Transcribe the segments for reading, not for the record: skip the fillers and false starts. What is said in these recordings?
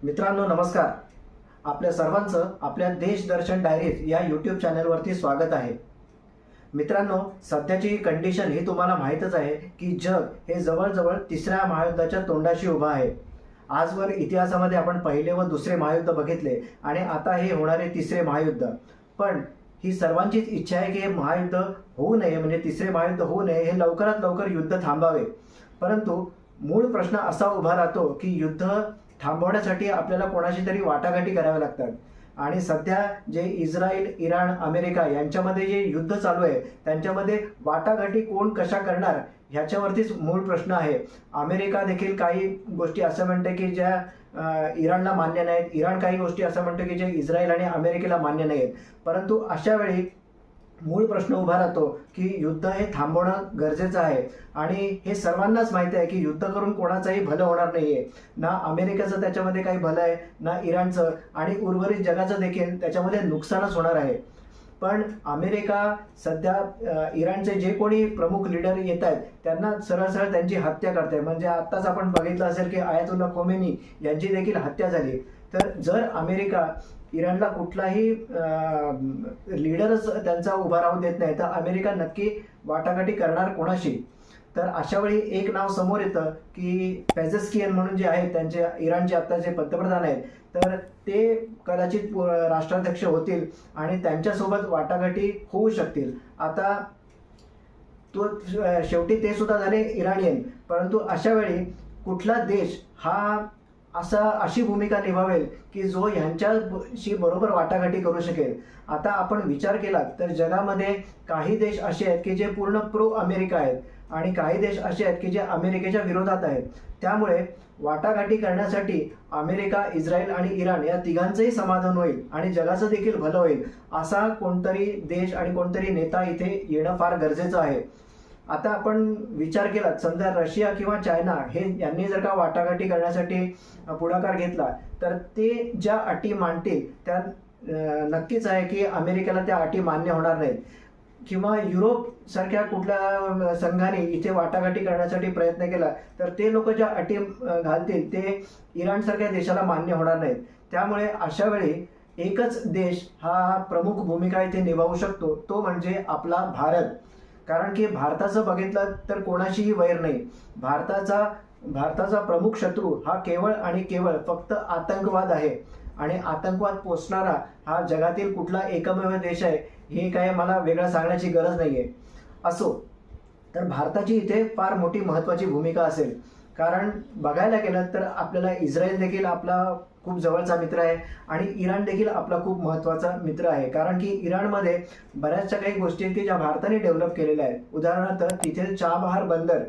मित्रांनो नमस्कार. आपल्या सर्वांचं आपल्या देशदर्शन डायरीज या यूट्यूब चॅनलवरती स्वागत आहे. मित्रांनो, सध्याची कंडिशन ही तुम्हाला माहीतच आहे की जग हे जवळजवळ तिसऱ्या महायुद्धाच्या तोंडाशी उभं आहे. आजवर इतिहासामध्ये आपण पहिले व दुसरे महायुद्ध बघितले आणि आता हे होणारे तिसरे महायुद्ध. पण ही सर्वांचीच इच्छा आहे की हे महायुद्ध होऊ नये, म्हणजे तिसरे महायुद्ध होऊ नये, हे लवकरात लवकर युद्ध थांबावे. परंतु मूळ प्रश्न असा उभा राहतो की युद्ध थांबवण्यासाठी आपल्याला कोणाशी तरी वाटाघाटी कराव्या लागतात. आणि सध्या जे इस्रायल, इराण, अमेरिका यांच्यामध्ये जे युद्ध चालू आहे त्यांच्यामध्ये वाटाघाटी कोण कशा करणार ह्याच्यावरतीच मूळ प्रश्न आहे. अमेरिका देखील काही गोष्टी असं म्हणते की ज्या इराणला मान्य नाहीत, इराण काही गोष्टी असं म्हणतो की जे इस्रायल आणि अमेरिकेला मान्य नाहीत. परंतु अशा वेळी मूळ प्रश्न उभा राहतो की युद्ध हे थांबवणं गरजेचं आहे. आणि हे सर्वांनाच माहिती आहे की युद्ध करून कोणाचंही भलं होणार नाहीये. ना अमेरिकेचं त्याच्यामध्ये काही भलं आहे, ना इराणचं, आणि उर्वरित जगाचं देखील त्याच्यामध्ये नुकसानच होणार आहे. पण अमेरिका सध्या इराणचे जे कोणी प्रमुख लीडर येत आहेत त्यांना सरळ सरळ त्यांची हत्या करते. म्हणजे आत्ताच आपण बघितलं असेल की आयातुल्ला खोमेनी यांची देखील हत्या झाली. तर जर अमेरिका इराणला कुठलाही लीडरच त्यांचा उभा राहू देत नाही तर अमेरिका नक्की वाटाघाटी करणार कोणाशी? तर अशा वेळी एक नाव समोर येतं की पेझेस्कियन म्हणून जे आहेत, त्यांचे इराणचे आत्ताचे पंतप्रधान आहेत, तर ते कदाचित राष्ट्राध्यक्ष होतील आणि त्यांच्यासोबत वाटाघाटी होऊ शकतील. आता तो शेवटी ते सुद्धा झाले इराणियन. परंतु अशा वेळी कुठला देश हा अशी भूमिका निभावेल की जो ह्यांच्याशी बरोबर वाटाघाटी करू शकेल? आता आपण विचार केला तर जगामध्ये काही देश असे आहेत की जे पूर्ण प्रो अमेरिका आहेत आणि काही देश असे आहेत की जे अमेरिकेच्या विरोधात आहेत. त्यामुळे वाटाघाटी करण्यासाठी अमेरिका, इस्रायल आणि इराण या तिघांचंही समाधान होईल आणि जगाचं देखील भलं होईल असा कोणतरी देश आणि कोणतरी नेता इथे येणं फार गरजेचं आहे. आता आपण विचार केला, समजा रशिया किंवा चायना हे यांनी जर का वाटाघाटी करण्यासाठी पुढाकार घेतला तर ते ज्या अटी मांडतील त्या नक्कीच आहे की अमेरिकेला त्या अटी मान्य होणार नाहीत. किंवा युरोप सारख्या कुठल्या संघाने इथे वाटाघाटी करण्यासाठी प्रयत्न केला तर ते लोक ज्या अटी घालतील ते इराण सारख्या देशाला मान्य होणार नाहीत. त्यामुळे अशा वेळी एकच देश हा प्रमुख भूमिका इथे निभावू शकतो, तो म्हणजे आपला भारत. कारण की भारताचं बघितलं तर कोणाशीही वैर नाही. भारताचा प्रमुख शत्रू हा केवळ आणि केवळ फक्त आतंकवाद आहे. आणि आतंकवाद पोसणारा हा जगातील कुठला एकमेव देश आहे हे काय मला वेगळं सांगण्याची गरज नाहीये. असो, तर भारताची इथे फार मोठी महत्त्वाची भूमिका असेल. कारण बघायला गेलं तर आपल्याला इस्रायल देखील आपला खूप जवळचा मित्र आहे आणि इराण देखील आपला खूप महत्त्वाचा मित्र आहे. कारण की इराणमध्ये बऱ्याचशा काही गोष्टी आहेत की ज्या भारताने डेव्हलप केलेल्या आहेत. उदाहरणार्थ तिथे चाबहार बंदर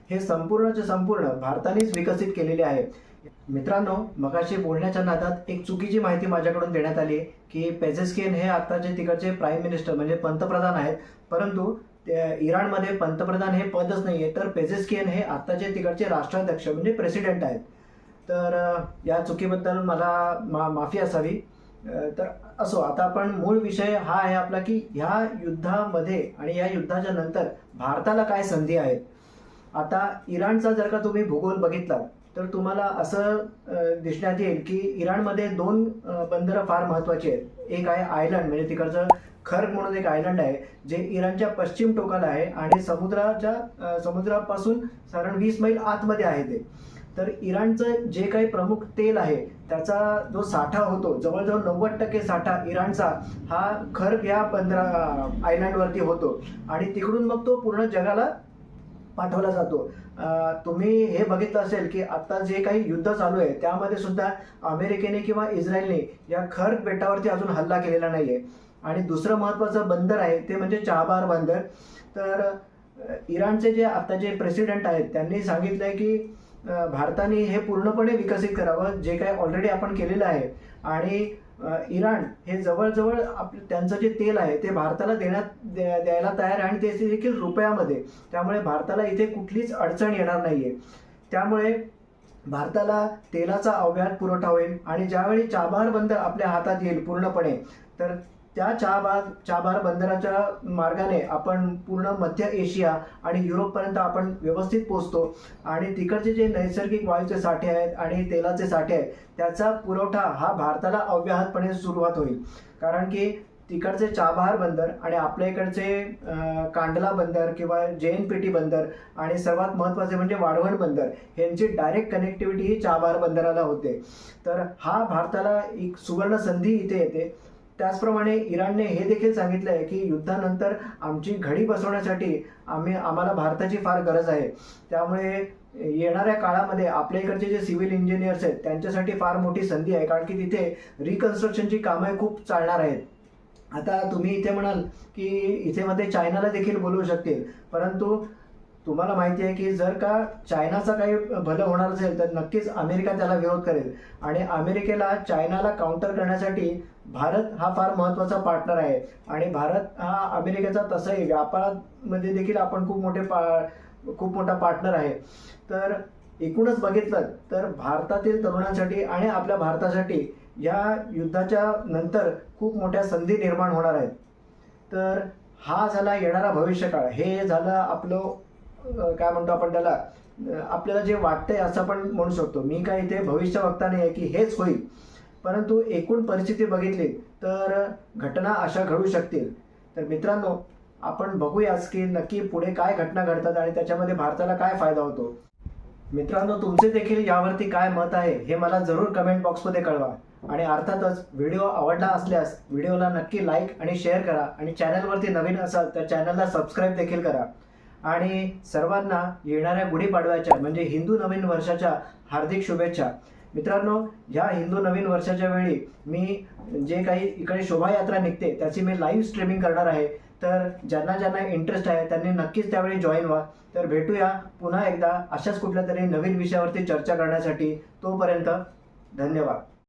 हे संपूर्णचे संपूर्ण भारतानेच विकसित केलेले आहे. मित्रांनो, मगाशी बोलण्याच्या नादात एक चुकीची माहिती माझ्याकडून देण्यात आली की पेझेस्कियन हे आत्ताचे तिकडचे प्राईम मिनिस्टर म्हणजे पंतप्रधान आहेत. परंतु इराणमध्ये पंतप्रधान हे पदच नाहीये, तर पेझेस्कियन हे आत्ताचे तिकडचे राष्ट्राध्यक्ष म्हणजे प्रेसिडेंट आहेत. तर या चुकीबद्दल मला माफी असावी. तर असो, आता आपण मूळ विषय हा आहे आपला की ह्या युद्धामध्ये आणि या युद्धाच्या नंतर भारताला काय संधी आहेत. आता इराणचा जर का तुम्ही भूगोल बघितला तर तुम्हाला असं दिसण्यात येईल की इराणमध्ये दोन बंदरं फार महत्त्वाची आहेत. एक आहे आयलंड, म्हणजे तिकडचं खर्ग म्हणून एक आयलंड आहे जे इराणच्या पश्चिम टोकाला आहे आणि समुद्रापासून साधारण 20 मैल आतमध्ये आहे ते. तर इराणचं जे काही प्रमुख तेल आहे त्याचा जो साठा होतो, जवळजवळ 90% साठा इराणचा हा खर्ग या आयलंडवरती होतो आणि तिकडून मग तो पूर्ण जगाला पाठवला जातो. तुम्ही हे बघितलं असेल की आता जे काही युद्ध चालू आहे त्यामध्ये सुद्धा अमेरिकेने किंवा इस्रायलने या खर्ग बेटावरती अजून हल्ला केलेला नाहीये. आणि दुसरं महत्त्वाचं बंदर आहे ते म्हणजे चाबहार बंदर. तर इराणचे जे आता जे प्रेसिडेंट आहेत त्यांनी सांगितलंय की भारताने हे पूर्णपणे विकसित करावं जे काही ऑलरेडी आपण केलेलं आहे. आणि इराण हे जवळजवळ त्यांचं जे तेल आहे ते भारताला द्यायला तयार आहे आणि ते देखील रुपयामध्ये. त्यामुळे भारताला इथे कुठलीच अडचण येणार नाहीये. त्यामुळे भारताला तेलाचा अव्याहत पुरवठा होईल आणि ज्यावेळी चाबहार बंदर आपल्या हातात येईल पूर्णपणे तर त्या चाबार बंदराच्या मार्गाने आपण पूर्ण मध्य एशिया आणि युरोपपर्यंत आपण व्यवस्थित पोहोचतो आणि तिकडचे जे नैसर्गिक वायूचे साठे आहेत आणि तेलाचे साठे आहेत त्याचा पुरवठा हा भारताला अव्याहतपणे सुरुवात होईल. कारण की तिकडचे चाबहार बंदर आणि आपल्या इकडचे कांडला बंदर किंवा JNPT बंदर आणि सर्वात महत्त्वाचे म्हणजे वाढवण बंदर यांची डायरेक्ट कनेक्टिव्हिटी ही चाबहार बंदराला होते. तर हा भारताला एक सुवर्ण संधी इथे येते. त्याचप्रमाणे इराणने हे देखील सांगितलं आहे की युद्धानंतर आमची घडी बसवण्यासाठी आम्हाला भारताची फार गरज आहे. त्यामुळे येणाऱ्या काळामध्ये आपल्या इकडचे जे सिव्हिल इंजिनियर्स आहेत त्यांच्यासाठी फार मोठी संधी आहे, कारण की तिथे रिकन्स्ट्रक्शनची कामं खूप चालणार आहेत. आता तुम्ही इथे म्हणाल की इथे मध्ये चायनाला देखील बोलवू शकतील, परंतु तुम्हाला माहिती आहे की जर का चायनाचं काही भलं होणार असेल तर नक्कीच अमेरिका त्याला विरोध करेल आणि अमेरिकेला चायनाला काउंटर करण्यासाठी भारत हा फार महत्त्वाचा पार्टनर आहे. आणि भारत हा अमेरिकेचा तसंही व्यापारामध्ये देखील आपण खूप मोठा पार्टनर आहे. तर एकूणच बघितलं तर भारतातील तरुणांसाठी आणि आपल्या भारतासाठी या युद्धाच्या नंतर खूप मोठ्या संधी निर्माण होणार आहेत. तर हा झाला येणारा भविष्यकाळ. हे झालं आपलं काय म्हणतो आपण त्याला, आपल्याला जे वाटतंय असं आपण म्हणू शकतो. मी काय इथे भविष्यवक्ता नाही आहे की हेच होईल, परंतु एकूण परिस्थिती बघितली तर घटना अशा घडू शकतील. तर मित्रांनो, आपण बघूयाच की नक्की पुढे काय घटना घडतात आणि त्याच्यामध्ये भारताला काय फायदा होतो. मित्रांनो, तुमचे देखील यावरती काय मत आहे हे मला जरूर कमेंट बॉक्समध्ये कळवा. आणि अर्थातच व्हिडिओ आवडला असल्यास व्हिडिओला नक्की लाईक आणि शेअर करा आणि चॅनलवरती नवीन असाल तर चॅनलला सबस्क्राईब देखील करा. आणि सर्वांना येणाऱ्या गुढीपाडव्याच्या म्हणजे हिंदू नवीन वर्षाच्या हार्दिक शुभेच्छा. मित्रांनो, ह्या हिंदू नवीन वर्षाच्या वेळी मी जे काही इकडे शोभायात्रा निघते त्याची मी लाईव्ह स्ट्रीमिंग करणार आहे. तर ज्यांना ज्यांना इंटरेस्ट आहे त्यांनी नक्कीच त्यावेळी जॉईन व्हा. तर भेटूया पुन्हा एकदा अशाच कुठल्या तरी नवीन विषयावरती चर्चा करण्यासाठी. तोपर्यंत धन्यवाद.